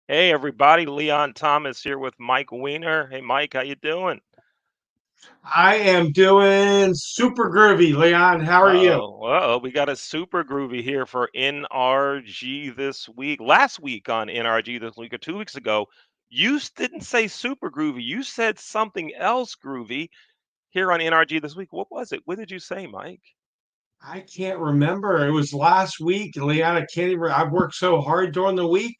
Hey everybody, Leon Thomas here with Mike Weiner. Hey Mike, how you doing? I am doing super groovy, Leon. How are you? We got a super groovy here for NRG this week. Last week on NRG this week or 2 weeks ago, didn't say super groovy. You said something else groovy here on NRG this week. What was it? What did you say, Mike? I can't remember. It was last week, Leon. I can't even. I've worked so hard during the week.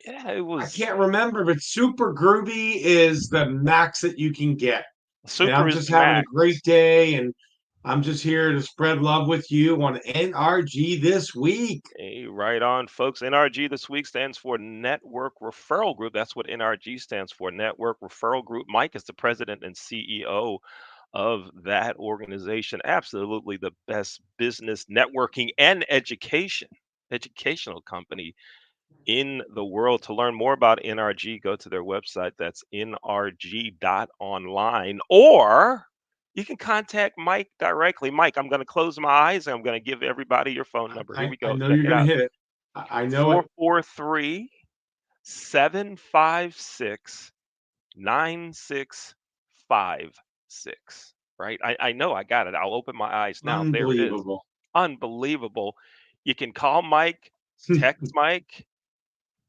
Yeah, it I was can't remember, but super groovy is the max that you can get. And super I'm is just the having a max. great day, and I'm just here to spread love with you on NRG this week. Hey, right on, folks. NRG this week stands for Network Referral Group. That's what NRG stands for, Network Referral Group. Mike is the president and CEO of that organization. Absolutely the best business networking and educational company in the world. To learn more about NRG, go to their website. That's nrg.online. Or you can contact Mike directly. Mike, I'm going to close my eyes and I'm going to give everybody your phone number. Here we I go. know Check you're it going to out. hit it. I know it. 443 756 9656. Right? I know I got it. I'll open my eyes now. There it is. Unbelievable. Unbelievable. You can call Mike, text Mike,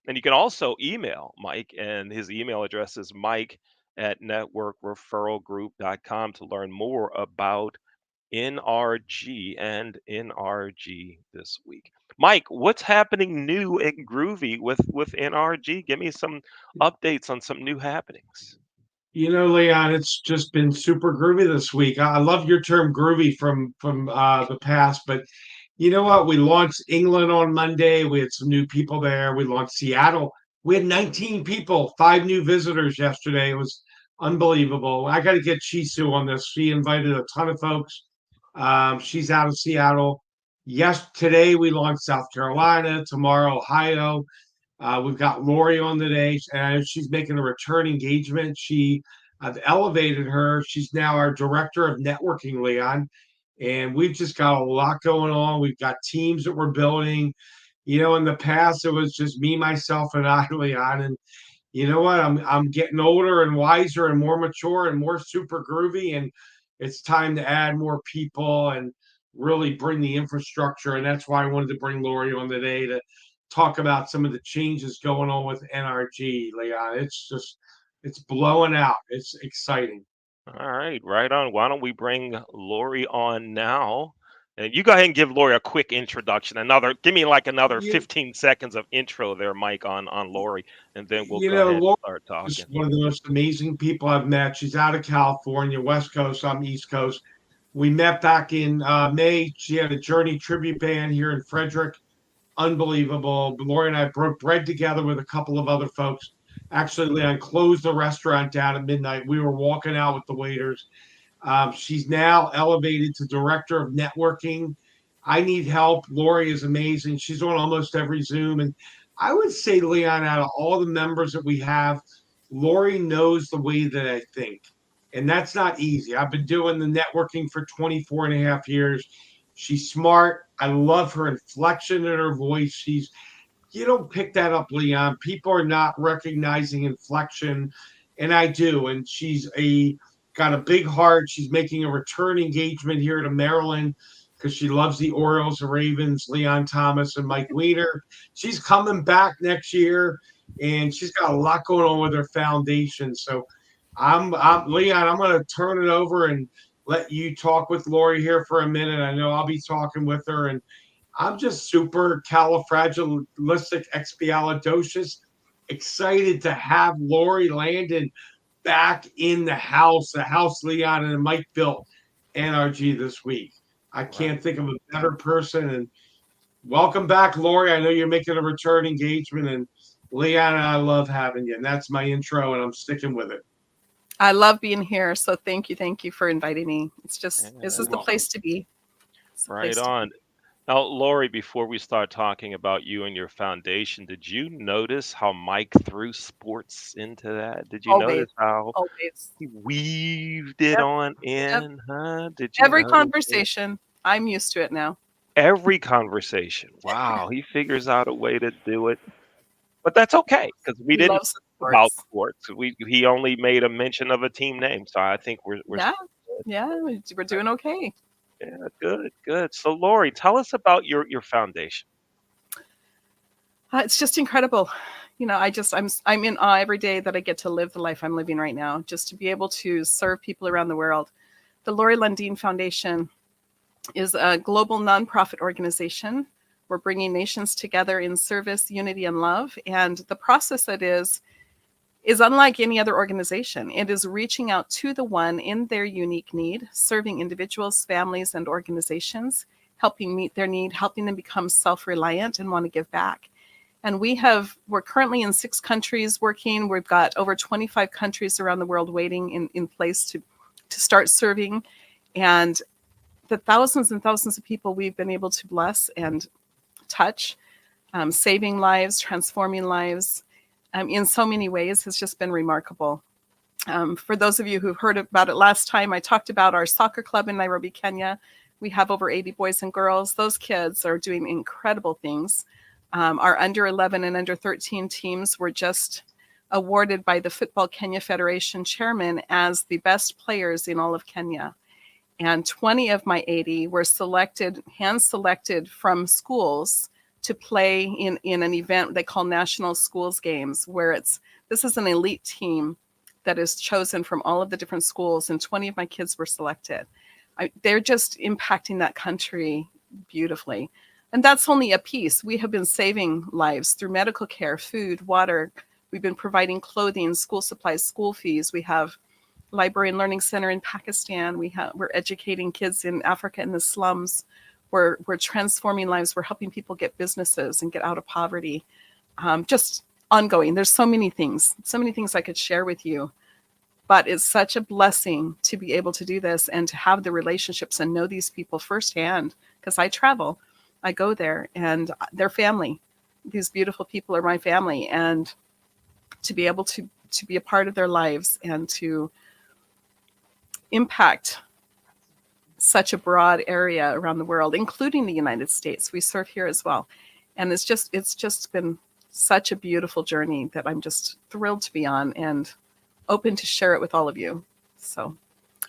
and you can also email Mike, and his email address is mike@networkreferralgroup.com to learn more about NRG and NRG this week. Mike, what's happening new and groovy with NRG? Give me some updates on some new happenings. Leon, it's just been super groovy this week. I love your term groovy from the past, but you know what? We launched England on Monday. We had some new people there. We launched Seattle. We had 19 people, five new visitors yesterday. It was unbelievable. I got to get Chisu on this. She invited a ton of folks. She's out of Seattle. Yes, today we launched South Carolina. Tomorrow, Ohio. We've got Lori on today, and she's making a return engagement. I've elevated her. She's now our director of networking, Leon, and we've just got a lot going on. We've got teams that we're building. In the past it was just me, myself, and I, Leon. And you know what? I'm getting older and wiser and more mature and more super groovy, and it's time to add more people and really bring the infrastructure. And that's why I wanted to bring Lori on today to talk about some of the changes going on with NRG, Leon. It's blowing out. It's exciting. All right, right on. Why don't we bring Lori on now? And you go ahead and give Lori a quick introduction. Give me like another You, 15 seconds of intro there, Mike, on Lori, and then we'll go ahead and Lori start is talking. one of the most amazing people I've met. She's out of California, West Coast. I'm East Coast. We met back in May. She had a Journey tribute band here in Frederick. Unbelievable. Lori and I broke bread together with a couple of other folks. Actually, Leon closed the restaurant down at midnight. We were walking out with the waiters. She's now elevated to director of networking. I need help. Lori is amazing. She's on almost every Zoom. And I would say, Leon, out of all the members that we have, Lori knows the way that I think. And that's not easy. I've been doing the networking for 24 and a half years. She's smart. I love her inflection in her voice. You don't pick that up, Leon. People are not recognizing inflection, and I do. And she's a got a big heart. She's making a return engagement here to Maryland because she loves the Orioles, the Ravens, Leon Thomas, and Mike Weiner. She's coming back next year, and she's got a lot going on with her foundation. So I'm Leon. I'm going to turn it over and let you talk with Lori here for a minute. I know I'll be talking with her, and I'm just super califragilisticexpialidocious, excited to have Lori Landon back in the house Leon and Mike built NRG this week. I Right. can't think of a better person. And welcome back, Lori. I know you're making a return engagement, and Leon and I love having you. And that's my intro, and I'm sticking with it. I love being here. So thank you for inviting me. This Yeah, is You're the welcome. place to be. It's the right place to on. be. Now, Lori, before we start talking about you and your foundation, did you notice how Mike threw sports into that? Did you Always, notice how always. he weaved it Yep, on yep. in, huh? Did you Every notice it? conversation, I'm used to it now. Every conversation. Wow, he figures out a way to do it. but that's okay because we He didn't loves talk about sports. sports. He only made a mention of a team name, so I think we're Yeah, yeah, we're doing okay. yeah, good, good. So Lori, tell us about your foundation. It's just incredible. I'm in awe every day that I get to live the life I'm living right now. Just to be able to serve people around the world. The Lori Lundeen Foundation is a global nonprofit organization. We're bringing nations together in service, unity, and love. And the process that is unlike any other organization. It is reaching out to the one in their unique need, serving individuals, families, and organizations, helping meet their need, helping them become self-reliant and want to give back. And we're currently in 6 countries working. We've got over 25 countries around the world waiting in place to start serving. And the thousands and thousands of people we've been able to bless and touch, saving lives, transforming lives in so many ways has just been remarkable. For those of you who've heard about it last time, I talked about our soccer club in Nairobi, Kenya. We have over 80 boys and girls. Those kids are doing incredible things. Our under 11 and under 13 teams were just awarded by the Football Kenya Federation chairman as the best players in all of Kenya. And 20 of my 80 were hand selected from schools to play in an event they call National Schools Games, where this is an elite team that is chosen from all of the different schools, and 20 of my kids were selected. They're just impacting that country beautifully. And that's only a piece. We have been saving lives through medical care, food, water. We've been providing clothing, school supplies, school fees. We have Library and Learning Center in Pakistan. We're educating kids in Africa in the slums. We're transforming lives. We're helping people get businesses and get out of poverty. Just ongoing. There's so many things I could share with you. But it's such a blessing to be able to do this and to have the relationships and know these people firsthand, because I travel. I go there and their family. These beautiful people are my family, and to be able to be a part of their lives and to impact such a broad area around the world, including the United States. We serve here as well. And it's just been such a beautiful journey that I'm just thrilled to be on and open to share it with all of you. So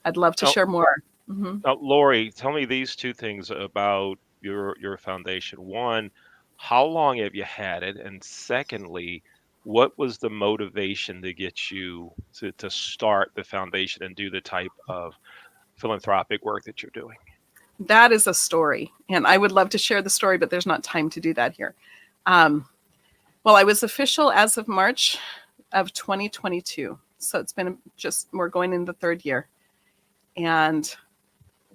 I'd love to share more. Now, Lori, tell me these 2 things about your foundation. One, how long have you had it? And secondly, what was the motivation to get you to start the foundation and do the type of philanthropic work that you're doing? That is a story, and I would love to share the story, but there's not time to do that here. Well, I was official as of March of 2022. So it's been we're going in the 3rd year. And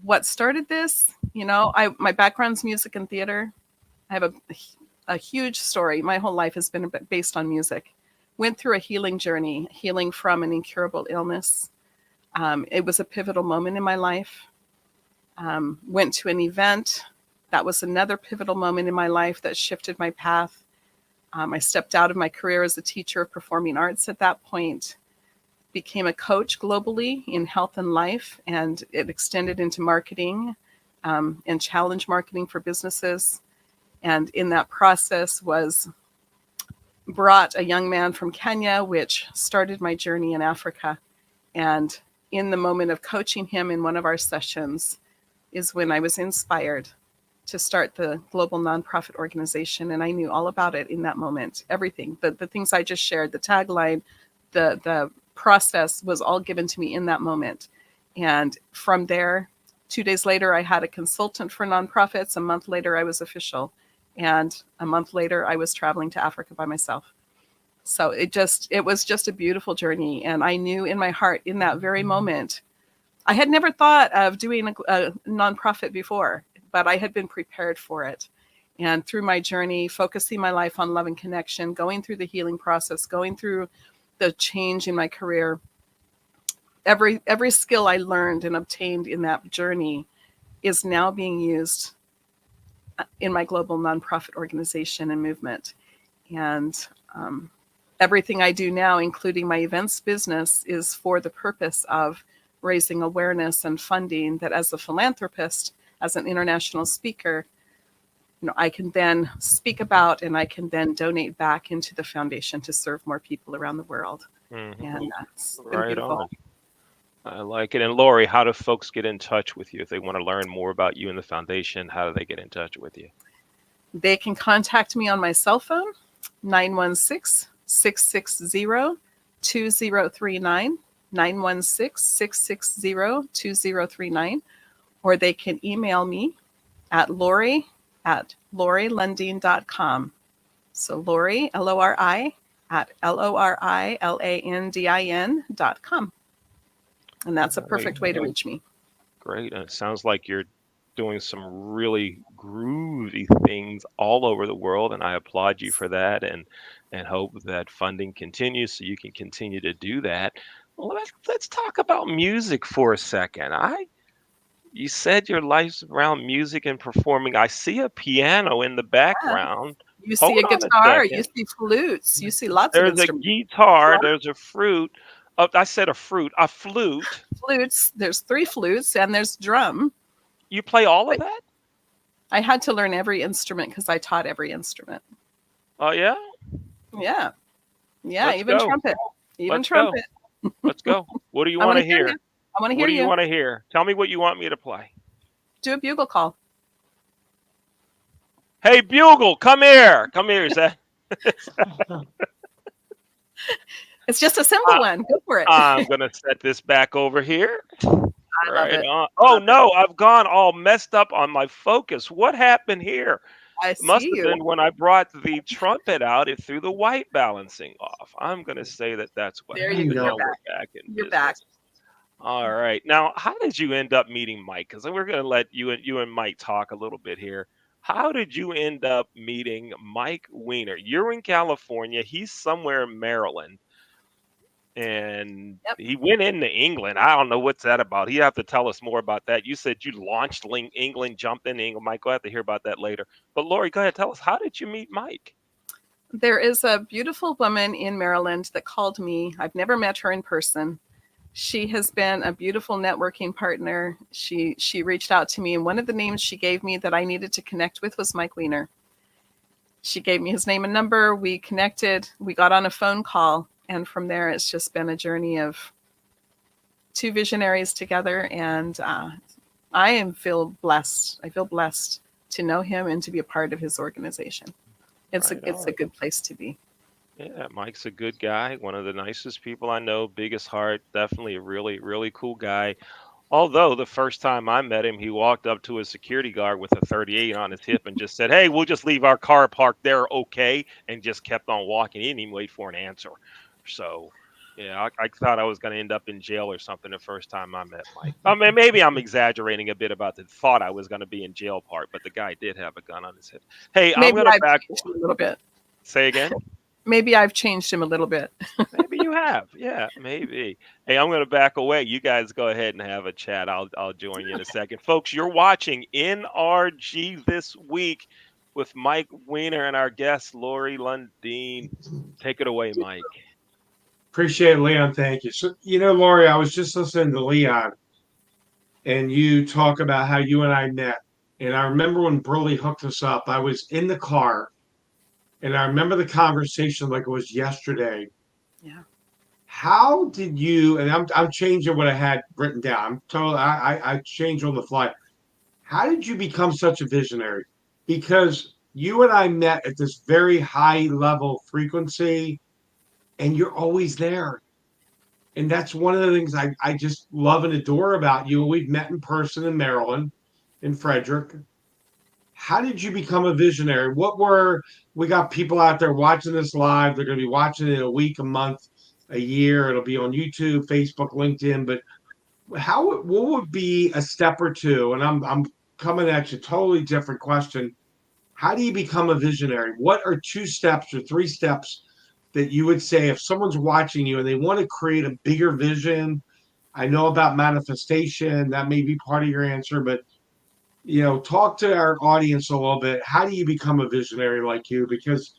what started this, my background's music and theater. I have a huge story. My whole life has been based on music. Went through a healing journey, healing from an incurable illness. It was a pivotal moment in my life. Went to an event. That was another pivotal moment in my life that shifted my path. I stepped out of my career as a teacher of performing arts at that point. Became a coach globally in health and life, and it extended into marketing and challenge marketing for businesses. And in that process brought a young man from Kenya, which started my journey in Africa. And in the moment of coaching him in one of our sessions is when I was inspired to start the global nonprofit organization. And I knew all about it in that moment. Everything, the things I just shared, the tagline, the process was all given to me in that moment. And from there, 2 days later, I had a consultant for nonprofits. A month later, I was official. And a month later, I was traveling to Africa by myself. So it was just a beautiful journey. And I knew in my heart in that very moment, I had never thought of doing a nonprofit before, but I had been prepared for it. And through my journey, focusing my life on love and connection, going through the healing process, going through the change in my career, every skill I learned and obtained in that journey is now being used in my global nonprofit organization and movement. And everything I do now, including my events business, is for the purpose of raising awareness and funding that as a philanthropist, as an international speaker, I can then speak about and I can then donate back into the foundation to serve more people around the world. Mhm. And that's been Right beautiful. on. I like it. And Lori, how do folks get in touch with you if they want to learn more about you and the foundation? How do they get in touch with you? They can contact me on my cell phone, 916-660-2039, 916-660-2039, or they can email me at lori@lorilundin.com. So Lori, Lori, at LORILANDIN.com. And that's a perfect way to reach me. Great. And it sounds like you're doing some really groovy things all over the world, and I applaud you for that, and hope that funding continues so you can continue to do that. Well, let's talk about music for a second. You said your life's around music and performing. I see a piano in the Yeah. background. You see Hold a on a guitar, you second. see flutes, you see lots of There's a instruments. guitar, there's a fruit. Oh, I said a fruit, a flute. Flutes, there's 3 flutes, and there's drum. You play all of that? I had to learn every instrument because I taught every instrument. Oh yeah? Yeah. Yeah, Let's even go. trumpet. Even Let's go. trumpet. Let's go. What do you I want want to to hear hear? you. I want to What hear do you you. want to hear? Tell me what you want me to play. Do a bugle call. Hey, Bugle, come here. Come here, Zach. It's just a simple one. Go for it. I'm going to set this back over here. I love Right it. on. Oh, no, I've gone all messed up on my focus. What happened here? I Must see have you. been when I brought the trumpet out, it threw the white balancing off. I'm going to say that that's what There happened. you go. Now You're we're back. back in You're business. back. All right. Now, how did you end up meeting Mike? Because we're going to let you and Mike talk a little bit here. How did you end up meeting Mike Weiner? You're in California. He's somewhere in Maryland. And Yep. he went into England. I don't know what's that about. You have to tell us more about that. You said you launched England, jumped into England. Mike, we'll have to hear about that later. But Lori, go ahead. Tell us, how did you meet Mike? There is a beautiful woman in Maryland that called me. I've never met her in person. She has been a beautiful networking partner. She reached out to me, and one of the names she gave me that I needed to connect with was Mike Weiner. She gave me his name and number. We connected. We got on a phone call, and from there, it's just been a journey of 2 visionaries together. And I feel blessed. I feel blessed to know him and to be a part of his organization. It's Right a good place to be. Yeah, Mike's a good guy, one of the nicest people I know, biggest heart, definitely a really, really cool guy. Although the first time I met him, he walked up to a security guard with a 38 on his hip and just said, "Hey, we'll just leave our car parked there, okay?" And just kept on walking. He didn't even wait for an answer. So, yeah, I thought I was going to end up in jail or something the first time I met Mike. I mean, maybe I'm exaggerating a bit about the thought I was going to be in jail part, but the guy did have a gun on his hip. Hey, I'm Maybe going to I've back. changed him a little bit. Say again. Maybe I've changed him a little bit. Maybe you have. Yeah, maybe. Hey, I'm going to back away. You guys go ahead and have a chat. I'll join you in a second. Folks, you're watching NRG This Week with Mike Weiner and our guest, Lori Lundeen. Take it away, Mike. Appreciate it, Leon. Thank you. So, Lori, I was just listening to Leon, and you talk about how you and I met. And I remember when Burley hooked us up, I was in the car, and I remember the conversation like it was yesterday. Yeah. How did you? And I'm changing what I had written down. I'm totally. I changed on the fly. How did you become such a visionary? Because you and I met at this very high level frequency, and you're always there. And that's one of the things I just love and adore about you. We've met in person in Maryland, in Frederick. How did you become a visionary? We got people out there watching this live. They're going to be watching it a week, a month, a year. It'll be on YouTube, Facebook, LinkedIn. But what would be a step or two? And I'm coming at you, totally different question. How do you become a visionary? What are 2 steps or 3 steps that you would say if someone's watching you and they want to create a bigger vision? I know about manifestation, that may be part of your answer, but talk to our audience a little bit. How do you become a visionary like you? Because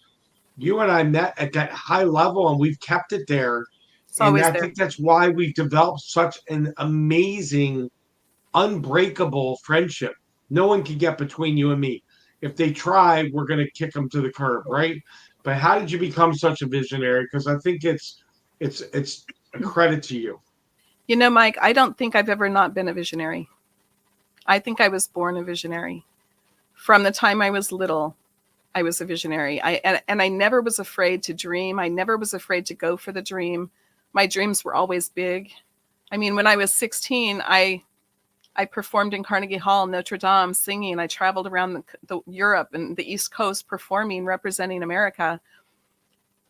you and I met at that high level and we've kept it there. It's always I there. think that's why we've developed such an amazing, unbreakable friendship. No one can get between you and me. if they try, we're going to kick them to the curb, right? But how did you become such a visionary? Because I think it's a credit to you. You know, Mike, I don't think I've ever not been a visionary. I think I was born a visionary. From the time I was little, I was a visionary. And I never was afraid to dream. I never was afraid to go for the dream. My dreams were always big. I mean, when I was 16, I performed in Carnegie Hall, Notre Dame, singing. I traveled around the Europe and the East Coast performing, representing America.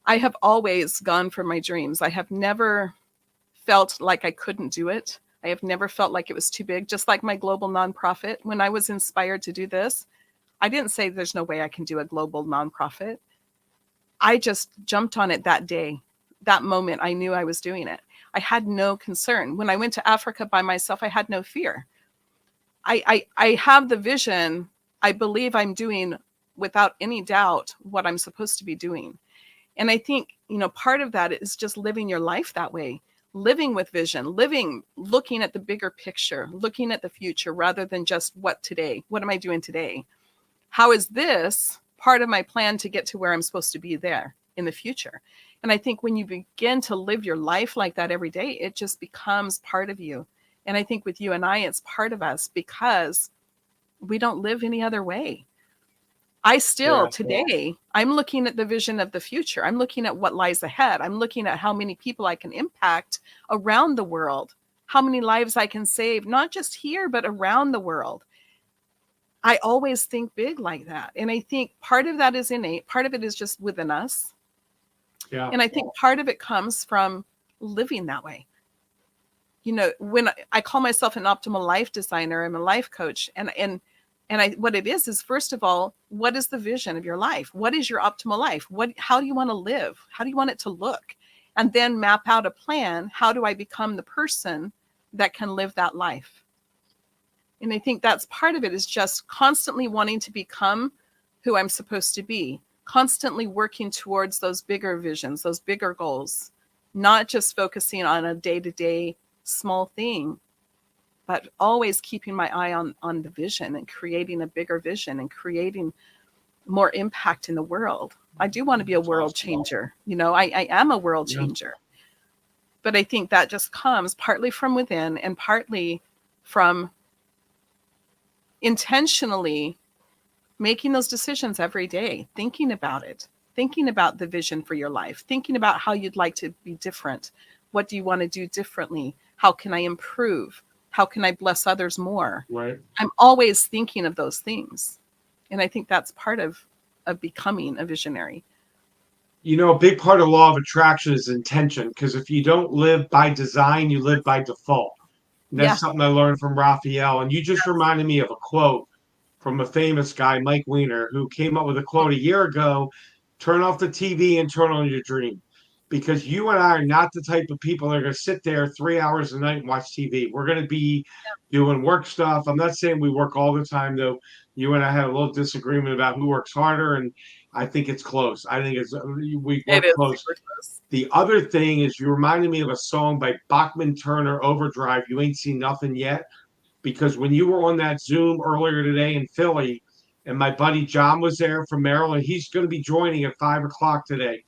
I have always gone for my dreams. I have never felt like I couldn't do it. I have never felt like it was too big. Just like my global nonprofit, when I was inspired to do this, I didn't say there's no way I can do a global nonprofit. I just jumped on it that day. That moment, I knew I was doing it. I had no concern. When I went to Africa by myself, I had no fear. I have the vision. I believe I'm doing, without any doubt, what I'm supposed to be doing. And I think, part of that is just living your life that way, living with vision, looking at the bigger picture, looking at the future rather than just what am I doing today? How is this part of my plan to get to where I'm supposed to be there in the future? And I think when you begin to live your life like that every day, it just becomes part of you. And I think with you and I, it's part of us because we don't live any other way. I still, today, I'm looking at the vision of the future. I'm looking at what lies ahead. I'm looking at how many people I can impact around the world, how many lives I can save, not just here, but around the world. I always think big like that. And I think part of that is innate. Part of it is just within us. Yeah. And I think part of it comes from living that way. When I call myself an optimal life designer, I'm a life coach. And what it is first of all, what is the vision of your life? What is your optimal life? How do you want to live? How do you want it to look? And then map out a plan. How do I become the person that can live that life? And I think that's part of it, is just constantly wanting to become who I'm supposed to be, constantly working towards those bigger visions, those bigger goals, not just focusing on a day-to-day small thing, but always keeping my eye on the vision and creating a bigger vision and creating more impact in the world. I do want to be a world changer. I am a world changer. But I think that just comes partly from within and partly from intentionally making those decisions every day, thinking about it, thinking about the vision for your life, thinking about how you'd like to be different. What do you want to do differently? How can I improve? How can I bless others more? Right. I'm always thinking of those things. And I think that's part of becoming a visionary. A big part of law of attraction is intention, because if you don't live by design, you live by default. And that's something I learned from Raphael. And you just reminded me of a quote from a famous guy, Mike Weiner, who came up with a quote a year ago: turn off the TV and turn on your dream. Because you and I are not the type of people that are going to sit there 3 hours a night and watch TV. We're going to be doing work stuff. I'm not saying we work all the time, though. You and I had a little disagreement about who works harder, and I think it's close. I think we work close. The other thing is, you reminded me of a song by Bachman Turner, Overdrive, You Ain't Seen Nothing Yet. Because when you were on that Zoom earlier today in Philly, and my buddy John was there from Maryland, he's going to be joining at 5:00 today.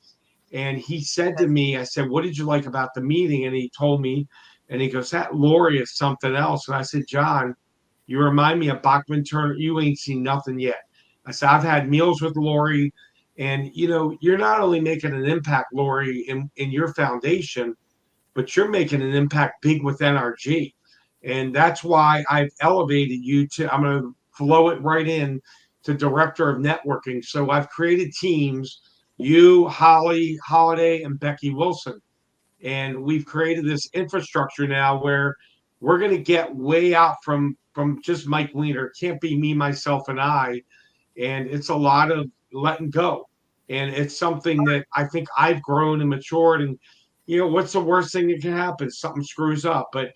And he said to me, I said, what did you like about the meeting? And he told me, and he goes, that Lori is something else. And I said, John, you remind me of Bachman Turner. You ain't seen nothing yet. I said, I've had meals with Lori. And, you're not only making an impact, Lori, in your foundation, but you're making an impact big with NRG. And that's why I've elevated you I'm going to flow it right in to director of networking. So I've created teams, you, Holly Holiday, and Becky Wilson. And we've created this infrastructure now where we're going to get way out from just Mike Weiner. It can't be me, myself, and I. And it's a lot of letting go. And it's something that I think I've grown and matured. And, what's the worst thing that can happen? Something screws up. But,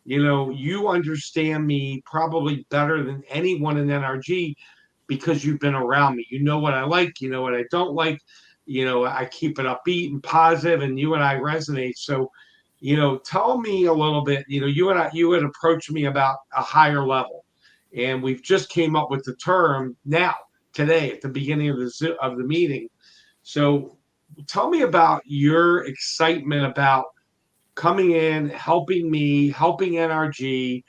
you understand me probably better than anyone in NRG because you've been around me. You know what I like. You know what I don't like. I keep it upbeat and positive, and you and I resonate. So, tell me a little bit. You had approached me about a higher level, and we've just came up with the term now. today at the beginning of the meeting. So tell me about your excitement about coming in, helping me, helping NRG,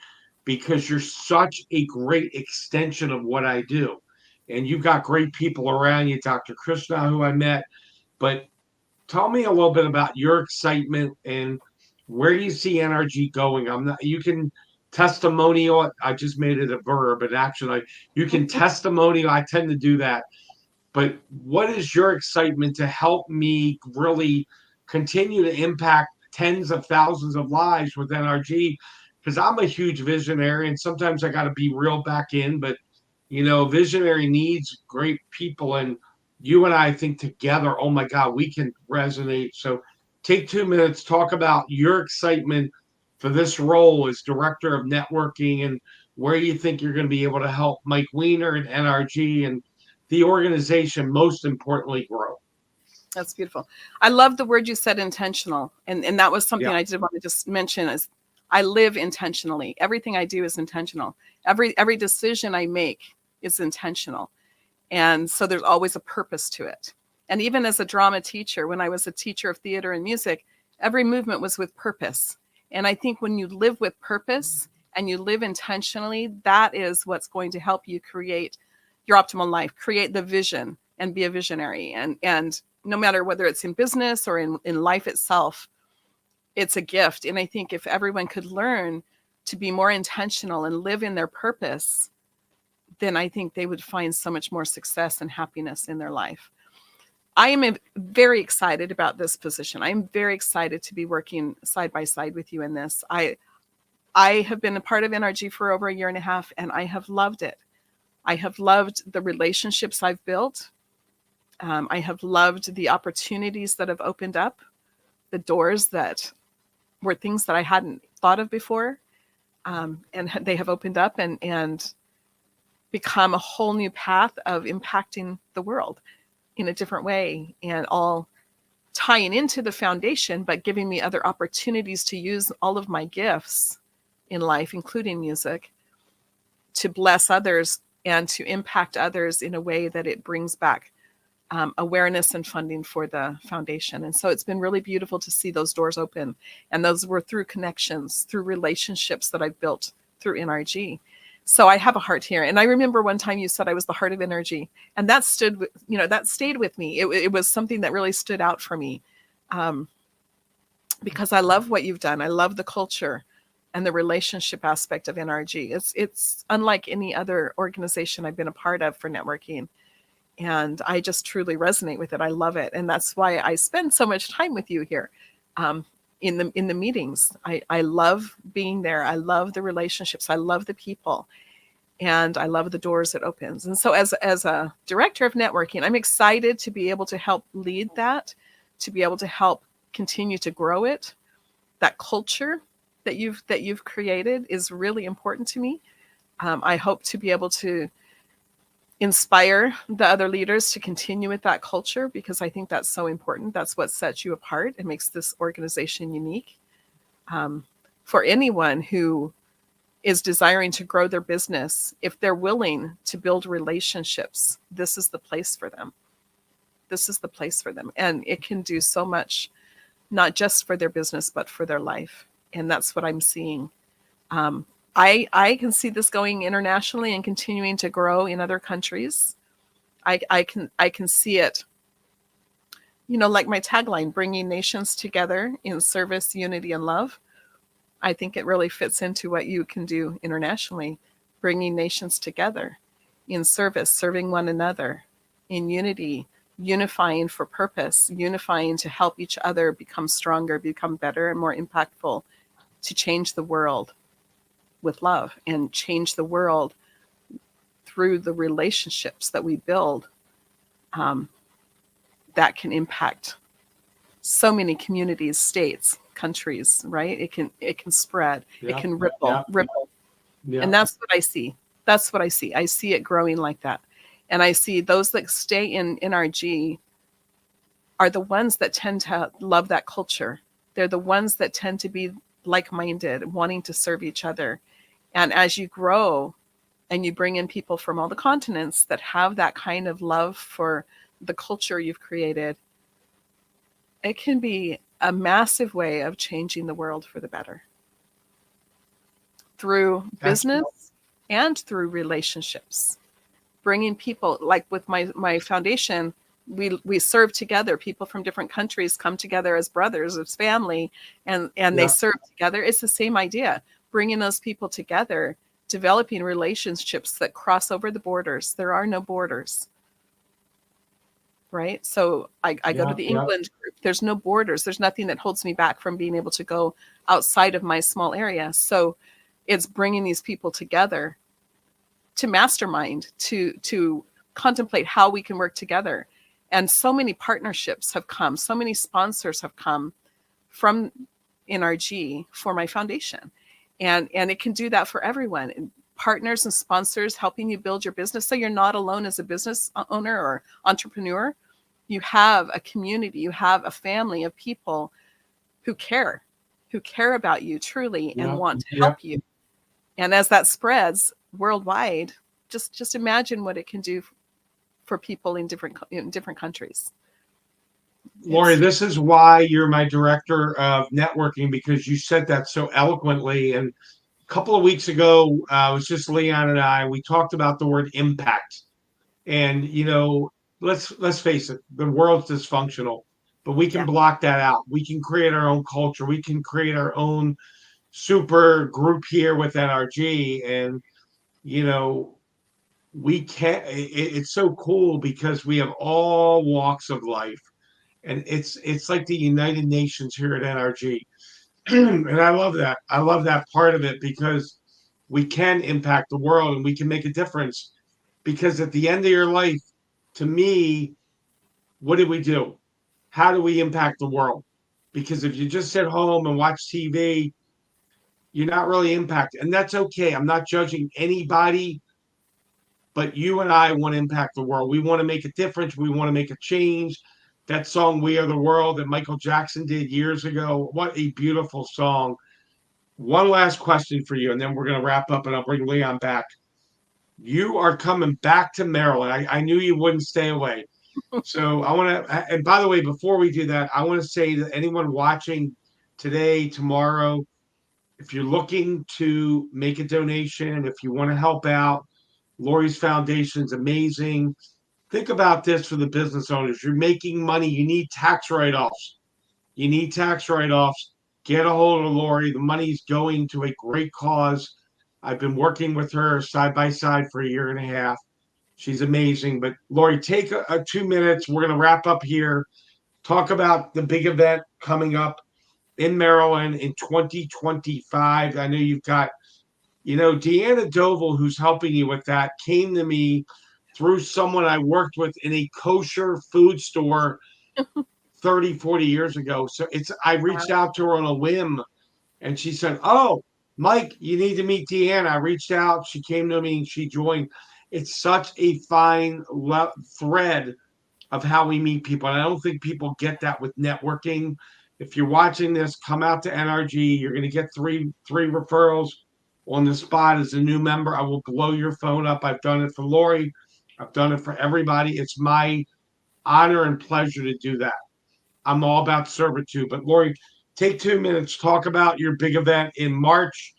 because you're such a great extension of what I do. And you've got great people around you, Dr. Krishna, who I met. But tell me a little bit about your excitement and where you see NRG going. I'm not, you can testimonial it. I just made it a verb, but actually, you can testimonial. I tend to do that. But what is your excitement to help me really continue to impact tens of thousands of lives with NRG? Because I'm a huge visionary, and sometimes I got to be real back in. But visionary needs great people, and you and I think together, oh my God, we can resonate. So take 2 minutes, talk about your excitement for this role as director of networking, and where you think you're going to be able to help Mike Weiner and NRG and the organization, most importantly, grow. That's beautiful. I love the word you said, intentional. And that was something Yeah. I did want to just mention is I live intentionally. Everything I do is intentional. Every decision I make is intentional. And so there's always a purpose to it. And even as a drama teacher, when I was a teacher of theater and music, every movement was with purpose. And I think when you live with purpose and you live intentionally, that is what's going to help you create your optimal life, create the vision and be a visionary. And no matter whether it's in business or in life itself, it's a gift. And I think if everyone could learn to be more intentional and live in their purpose, then I think they would find so much more success and happiness in their life. I am very excited about this position. I'm very excited to be working side by side with you in this. I have been a part of NRG for over 1.5 years, and I have loved it. I have loved the relationships I've built. I have loved the opportunities that have opened up, the doors that were things that I hadn't thought of before, and they have opened up and become a whole new path of impacting the world in a different way, and all tying into the foundation, but giving me other opportunities to use all of my gifts in life, including music, to bless others and to impact others in a way that it brings back awareness and funding for the foundation. And so it's been really beautiful to see those doors open. And those were through connections, through relationships that I've built through NRG. So I have a heart here. And I remember one time you said I was the heart of NRG, and that stayed with me. It was something that really stood out for me, because I love what you've done. I love the culture and the relationship aspect of NRG. It's unlike any other organization I've been a part of for networking. And I just truly resonate with it. I love it. And that's why I spend so much time with you here in the meetings. I love being there. I love the relationships. I love the people. And I love the doors it opens. And so as a director of networking, I'm excited to be able to help lead that, to be able to help continue to grow it. That culture that you've created is really important to me. I hope to be able to inspire the other leaders to continue with that culture, because I think that's so important. That's what sets you apart and makes this organization unique. For anyone who is desiring to grow their business, if they're willing to build relationships, this is the place for them. This is the place for them. And it can do so much, not just for their business, but for their life. And that's what I'm seeing. I can see this going internationally and continuing to grow in other countries. I can see it, like my tagline, bringing nations together in service, unity, and love. I think it really fits into what you can do internationally, bringing nations together in service, serving one another, in unity, unifying for purpose, unifying to help each other become stronger, become better, and more impactful, to change the world with love, and change the world through the relationships that we build, that can impact so many communities, states, countries, right? It can spread, it can ripple. Yeah. And that's what I see. That's what I see. I see it growing like that. And I see those that stay in NRG are the ones that tend to love that culture. They're the ones that tend to be like-minded, wanting to serve each other. And as you grow and you bring in people from all the continents that have that kind of love for the culture you've created, it can be a massive way of changing the world for the better through business and through relationships. Bringing people, like with my foundation, we serve together. People from different countries come together as brothers, as family, and they serve together. It's the same idea, bringing those people together, developing relationships that cross over the borders. There are no borders, right? So I go to the England group. There's no borders. There's nothing that holds me back from being able to go outside of my small area. So it's bringing these people together to mastermind, to contemplate how we can work together. And so many partnerships have come, so many sponsors have come from NRG for my foundation. And it can do that for everyone. And partners and sponsors helping you build your business, so you're not alone as a business owner or entrepreneur. You have a community, you have a family of people who care about you truly and want to help you. And as that spreads worldwide, just imagine what it can do for people in different countries. Lori, this is why you're my director of networking, because you said that so eloquently. And a couple of weeks ago, it was just Leon and I, we talked about the word impact. And, let's face it, the world's dysfunctional, but we can block that out. We can create our own culture. We can create our own super group here with NRG. And, we can't, it's so cool because we have all walks of life. And it's like the United Nations here at NRG. And I love that. I love that part of it, because we can impact the world and we can make a difference. Because at the end of your life, to me, what do we do? How do we impact the world? Because if you just sit home and watch TV, you're not really impacted. And that's okay. I'm not judging anybody, but you and I want to impact the world. We want to make a difference. We want to make a change. That song, We Are the World, that Michael Jackson did years ago. What a beautiful song. One last question for you, and then we're going to wrap up and I'll bring Leon back. You are coming back to Maryland. I knew you wouldn't stay away. So I want to, and by the way, before we do that, I want to say to anyone watching today, tomorrow, if you're looking to make a donation, if you want to help out, Lori's foundation is amazing. Think about this for the business owners. You're making money. You need tax write-offs. Get a hold of Lori. The money's going to a great cause. I've been working with her side by side for a year and a half. She's amazing. But Lori, take 2 minutes. We're going to wrap up here. Talk about the big event coming up in Maryland in 2025. I know you've got, Deanna Doval, who's helping you with that, came to me through someone I worked with in a kosher food store 30, 40 years ago. So I reached out to her on a whim, and she said, "Oh, Mike, you need to meet Deanna." I reached out. She came to me and she joined. It's such a fine thread of how we meet people. And I don't think people get that with networking. If you're watching this, come out to NRG. You're going to get three referrals on the spot as a new member. I will blow your phone up. I've done it for Lori. I've done it for everybody. It's my honor and pleasure to do that. I'm all about servitude. But Lori, take 2 minutes, talk about your big event in March,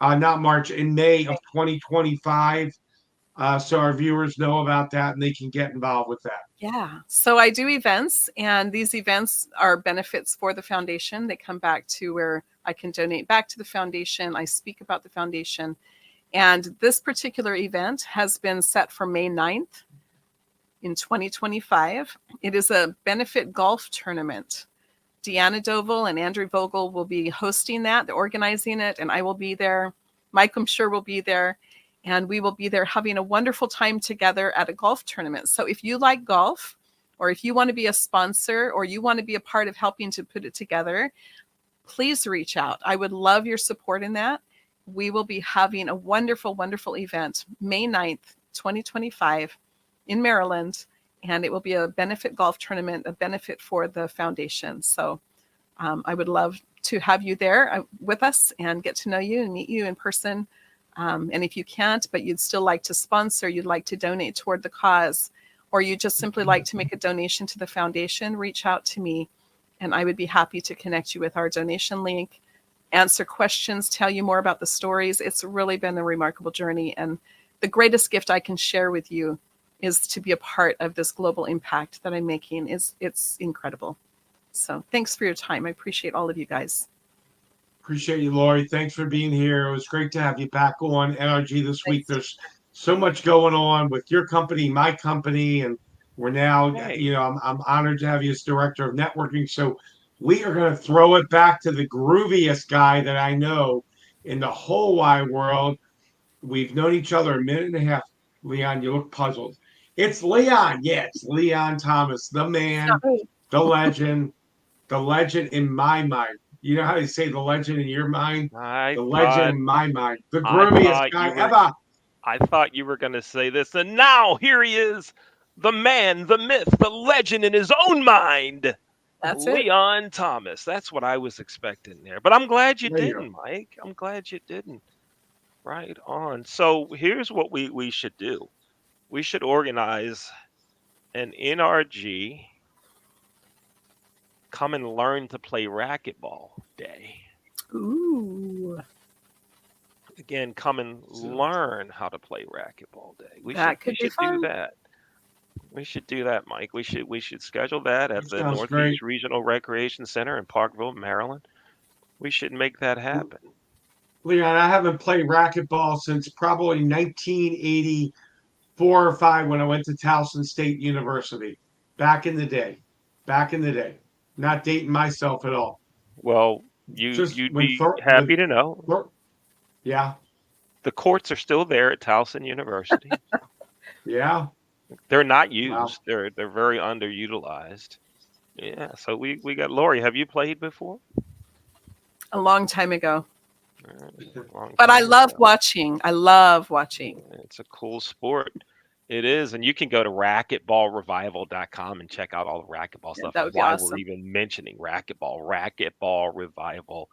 in May of 2025. So our viewers know about that and they can get involved with that. Yeah. So I do events, and these events are benefits for the foundation. They come back to where I can donate back to the foundation. I speak about the foundation. And this particular event has been set for May 9th in 2025. It is a benefit golf tournament. Deanna Doval and Andrew Vogel will be hosting that, organizing it, and I will be there. Mike, I'm sure, will be there. And we will be there having a wonderful time together at a golf tournament. So if you like golf, or if you want to be a sponsor, or you want to be a part of helping to put it together, please reach out. I would love your support in that. We will be having a wonderful, wonderful event, May 9th, 2025 in Maryland. And it will be a benefit golf tournament, a benefit for the foundation. So I would love to have you there with us and get to know you and meet you in person And if you can't, but you'd still like to sponsor, you'd like to donate toward the cause, or you just simply like to make a donation to the foundation, reach out to me and I would be happy to connect you with our donation link, answer questions, tell you more about the stories. It's really been a remarkable journey. And the greatest gift I can share with you is to be a part of this global impact that I'm making. It's incredible. So thanks for your time. I appreciate all of you guys. Appreciate you, Lori. Thanks for being here. It was great to have you back on NRG this week. Thanks. There's so much going on with your company, my company, and we're now, Hey, I'm honored to have you as director of networking. So we are going to throw it back to the grooviest guy that I know in the whole wide world. We've known each other a minute and a half. Leon, you look puzzled. It's Leon. Yeah, it's Leon Thomas, the man, Sorry. the legend in my mind. You know how you say the legend in your mind? I The legend thought in my mind. The I grooviest thought guy you were ever. I thought you were going to say this, and now here he is, the man, the myth, the legend in his own mind, That's it. Leon Thomas. That's what I was expecting there. But I'm glad you There you go. didn't, Mike. I'm glad you didn't. Right on. So here's what we should do. We should organize an NRG come and learn to play racquetball day. Ooh, Again, come and learn how to play racquetball day. We that we could be should do fun. that. We should do that, Mike. We should schedule that at That the sounds great. Northeast Regional Recreation Center in Parkville, Maryland. We should make that happen. Leon, I haven't played racquetball since probably 1984 or 5 when I went to Towson State University. Back in the day. Back in the day. Not dating myself at all. Well, Just you'd be happy to know yeah, the courts are still there at Towson University. yeah. They're not Wow. used. They're very underutilized. Yeah. So we got Lori. Have you played before? A long time ago. Long But I time love ago. watching. I love watching. It's a cool sport. It is, and you can go to racquetballrevival.com and check out all the racquetball Yeah, stuff that and would be why we're awesome. even mentioning racquetball, racquetballrevival.com.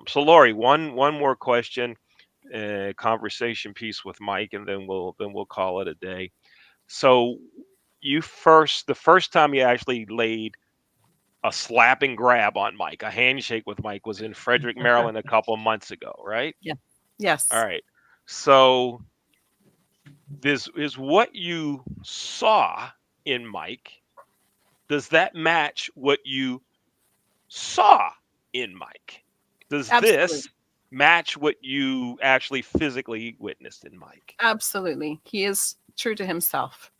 So Lori, one more question, conversation piece with Mike, and then we'll call it a day. So the first time you actually laid a slap and grab on Mike, a handshake with Mike was in Frederick, Maryland a couple of months ago, right? Yeah. All Yes. right. So this is what you saw in Mike. Does that match what you saw in Mike? Does Absolutely. this match what you actually physically witnessed in Mike? Absolutely. He is true to himself.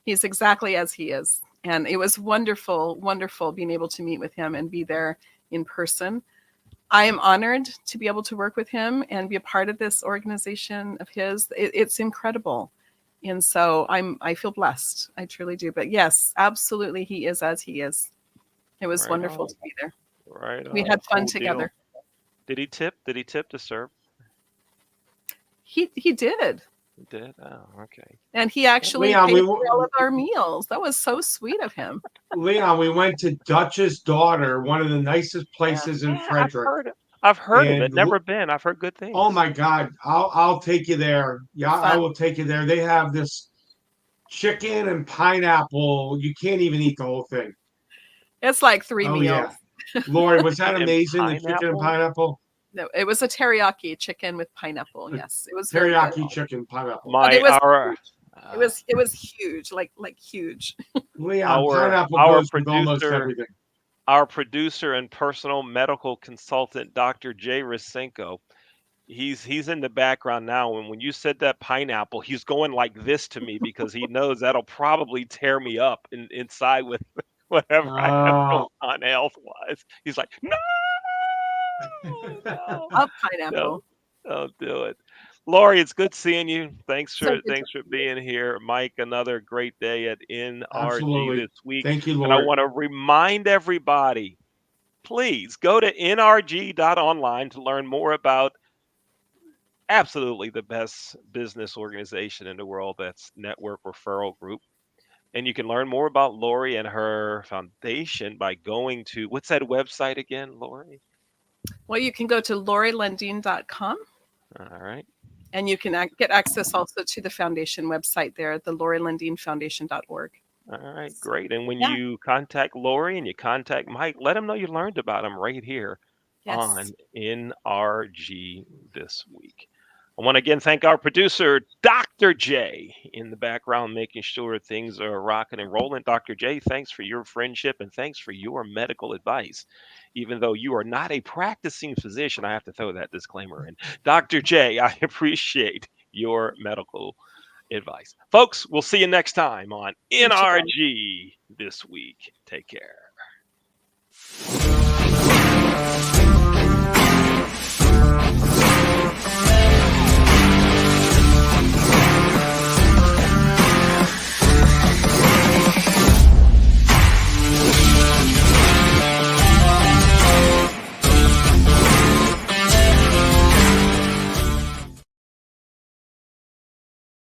He's exactly as he is. And it was wonderful, wonderful being able to meet with him and be there in person. I am honored to be able to work with him and be a part of this organization of his. It's incredible. And so I feel blessed. I truly do. But yes, absolutely he is as he is. It was Right wonderful on. to be there. Right We on. had fun Cool deal. together. Did he tip? Did he tip to serve? He did. He did. Oh, okay. And he actually Leon, paid for all of our meals. That was so sweet of him. We went to Dutch's Daughter, one of the nicest Yeah. places in Yeah, I've Frederick. heard it. I've heard of And it. Never been. I've heard good oh things. my God, I'll take you there. Yeah, I Fun. will take you there. They have this chicken and pineapple. You can't even eat the whole thing. It's like 3 Oh meals. yeah. Lori, was that Chicken and amazing? The chicken and pineapple. pineapple? No, it was a teriyaki chicken with pineapple. The Yes, it was very good. teriyaki chicken pineapple. But My it was our huge. It was huge, like huge. Leon, our pineapple our goes with almost producer everything. our producer and personal medical consultant, Dr. Jay Rasenko. He's in the background now, and when you said that pineapple, he's going like this to me because he knows that'll probably tear me up inside with whatever I have going Oh, on health wise. He's like, no, no, Love no, pineapple. don't do it. Lori, it's good seeing you. Thanks So for good to thanks for see you. being here. Mike, another great day at NRG absolutely. this week. Thank you, And I Lori. want to remind everybody, please go to nrg.online to learn more about absolutely the best business organization in the world. That's Network Referral Group. And you can learn more about Lori and her foundation by going to what's that website again, Lori? Well, you can go to laurilundeen.com All right. And you can get access also to the foundation website there, the LoriLandineFoundation.org. All right, great. And when Yeah. you contact Lori and you contact Mike, let them know you learned about them right here Yes. on NRG This Week. I want to again thank our producer, Dr. J, in the background, making sure things are rocking and rolling. Dr. J, thanks for your friendship and thanks for your medical advice. Even though you are not a practicing physician, I have to throw that disclaimer in. Dr. J, I appreciate your medical advice. Folks, we'll see you next time on You too. NRG This Week. Take care.